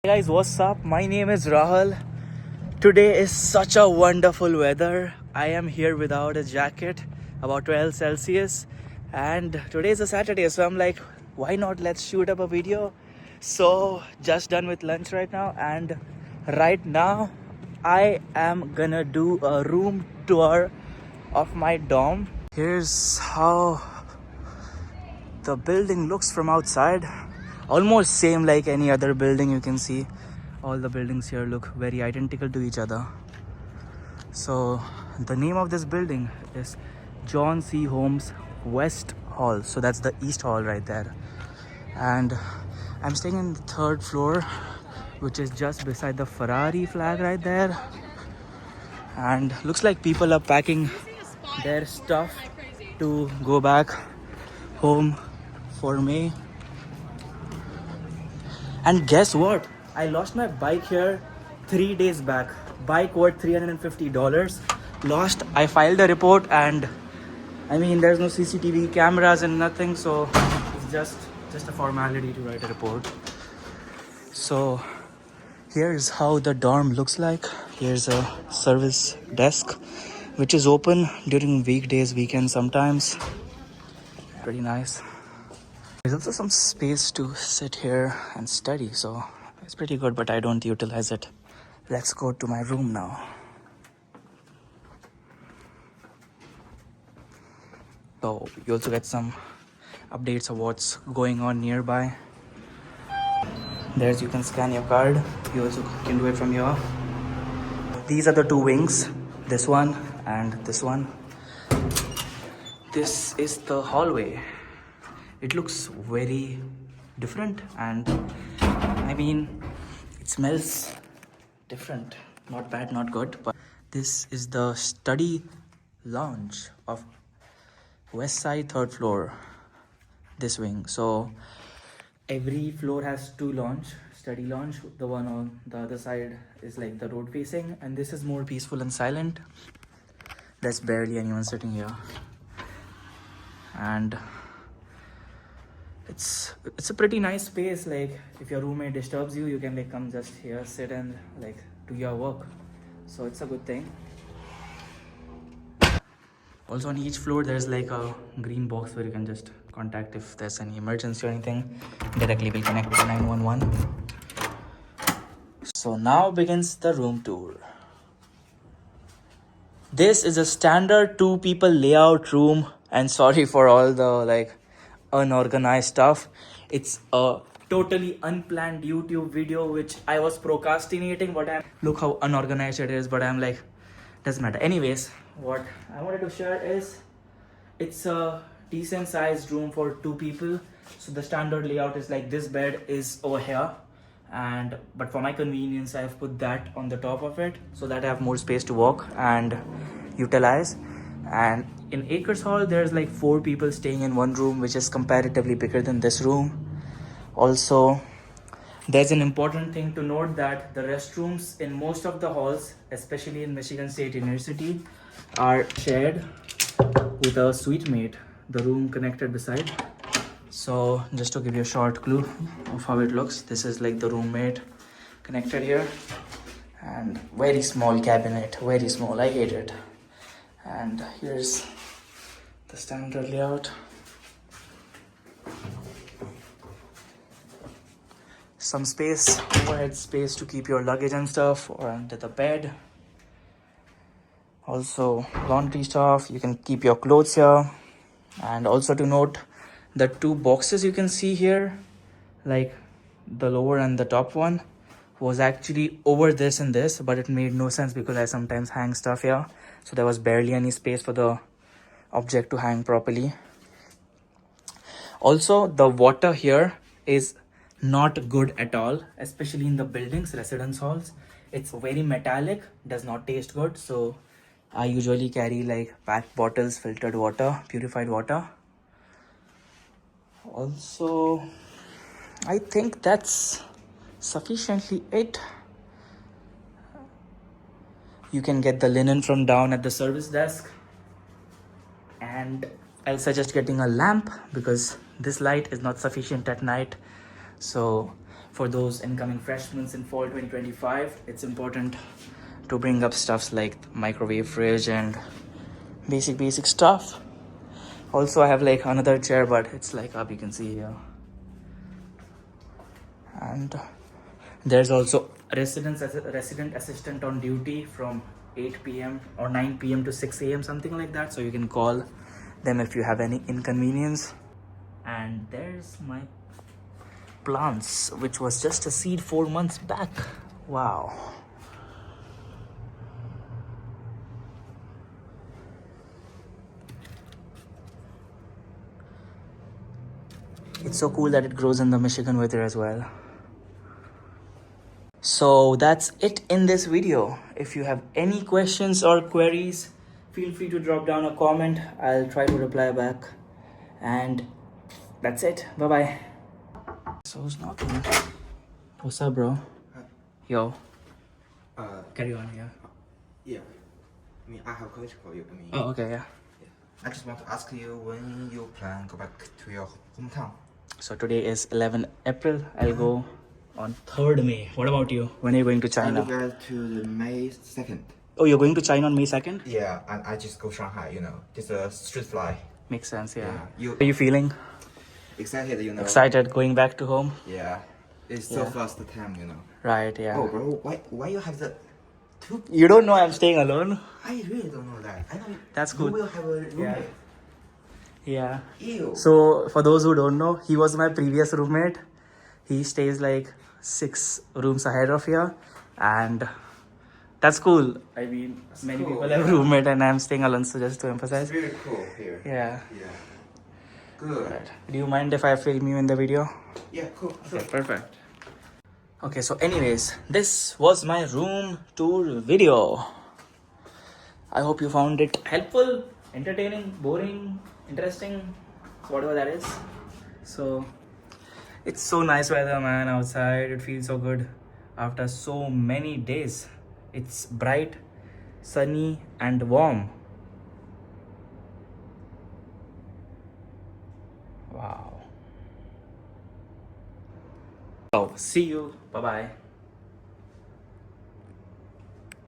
Hey guys, what's up? My name is Rahul. Today is such a wonderful weather. I am here without a jacket, about 12 Celsius, and today is a Saturday, so I'm like, why not let's shoot up a video? So, just done with lunch right now, and right now I am gonna do a room tour of my dorm. Here's how the building looks from outside. Almost same like any other building. You can see all the buildings here look very identical to each other. So the name of this building is John C. Holmes West Hall. So that's the East Hall right there. And I'm staying in the third floor, which is just beside the Ferrari flag right there. And looks like people are packing their stuff to go back home for May. And guess what? I lost my bike here 3 days back. Bike worth $350. Lost. I filed a report, and I mean there's no CCTV cameras and nothing, so it's just a formality to write a report. So here's how the dorm looks like. Here's a service desk which is open during weekdays, weekends sometimes. Pretty nice. There's also some space to sit here and study, so it's pretty good, but I don't utilize it. Let's go to my room now. So you also get some updates of what's going on nearby. There's, you can scan your card. You also can do it from here. These are the two wings, this one and this one. This is the hallway. It looks very different, and I mean it smells different. Not bad, not good. But this is the study lounge of west side, third floor, this wing. So every floor has two lounge, study lounge. The one on the other side is like the road facing, and this is more peaceful and silent. There's barely anyone sitting here, and it's a pretty nice space. Like if your roommate disturbs you, you can like come just here, sit and like do your work. So it's a good thing. Also on each floor there's like a green box where you can just contact if there's any emergency or anything. Directly will connect to 911. So now begins the room tour. This is a standard 2 people layout room, and sorry for all the like unorganized stuff. It's a totally unplanned YouTube video which I was procrastinating, but look how unorganized it is, but I'm like, doesn't matter. Anyways, what I wanted to share is it's a decent sized room for 2 people. So the standard layout is like this bed is over here, and but for my convenience I've put that on the top of it so that I have more space to walk and utilize. And in Acres Hall there's like 4 people staying in one room, which is comparatively bigger than this room. Also, there's an important thing to note that the restrooms in most of the halls, especially in Michigan State University, are shared with a suite mate, the room connected beside. So just to give you a short clue of how it looks, this is like the roommate connected here, and very small cabinet, very small. I hate it. And here's the standard layout. Some space, overhead space to keep your luggage and stuff, or under the bed. Also laundry stuff, you can keep your clothes here. And also to note, the 2 boxes you can see here, like the lower and the top one, was actually over this and this, but it made no sense because I sometimes hang stuff here, so there was barely any space for the object to hang properly. Also, the water here is not good at all, especially in the buildings, residence halls. It's very metallic, does not taste good. So I usually carry like packed bottles, filtered water, purified water. Also, I think that's sufficiently it. You can get the linen from down at the service desk, and I'll suggest getting a lamp because this light is not sufficient at night. So for those incoming freshmen in fall 2025. It's important to bring up stuffs like microwave, fridge, and basic stuff. Also, I have like another chair, but it's like up, you can see here. And there's also a resident assistant on duty from 8 p.m. or 9 p.m. to 6 a.m., something like that. So you can call them if you have any inconvenience. And there's my plants, which was just a seed 4 months back. Wow. It's so cool that it grows in the Michigan weather as well. So that's it in this video. If you have any questions or queries, feel free to drop down a comment. I'll try to reply back. And that's it. Bye bye. So who's knocking? What's up, bro? Hi. Yo. Carry on, yeah. Yeah. I mean, I have a question for you. Oh, okay, yeah. I just want to ask you when you plan go back to your hometown. So today is 11 April. I'll go on 3rd May. What about you? When are you going to I China? will go to the May 2nd. Oh, you're going to China on May 2nd? Yeah, and I just go Shanghai, you know, just a street fly. Makes sense, yeah. You How are you feeling? excited, you know? Excited going back to home? Yeah. It's so Yeah. fast the time, you know. Right, yeah. Oh, bro, why you have the two? You don't know I'm staying alone? I really don't know that. I know That's you good. will have a roommate. Yeah. Ew. So, for those who don't know, he was my previous roommate. He stays like 6 rooms ahead of here. And that's cool. I mean, many cool, people have yeah. roommate and I'm staying alone, so just to It's emphasize. really cool here. Yeah. Yeah. Good. Right. Do you mind if I film you in the video? Yeah, cool. Sure. Okay, perfect. Okay, so anyways, this was my room tour video. I hope you found it helpful, entertaining, boring, interesting, whatever that is. So, it's so nice weather, man, outside. It feels so good after so many days. It's bright, sunny, and warm. Wow. Oh, see you. Bye-bye.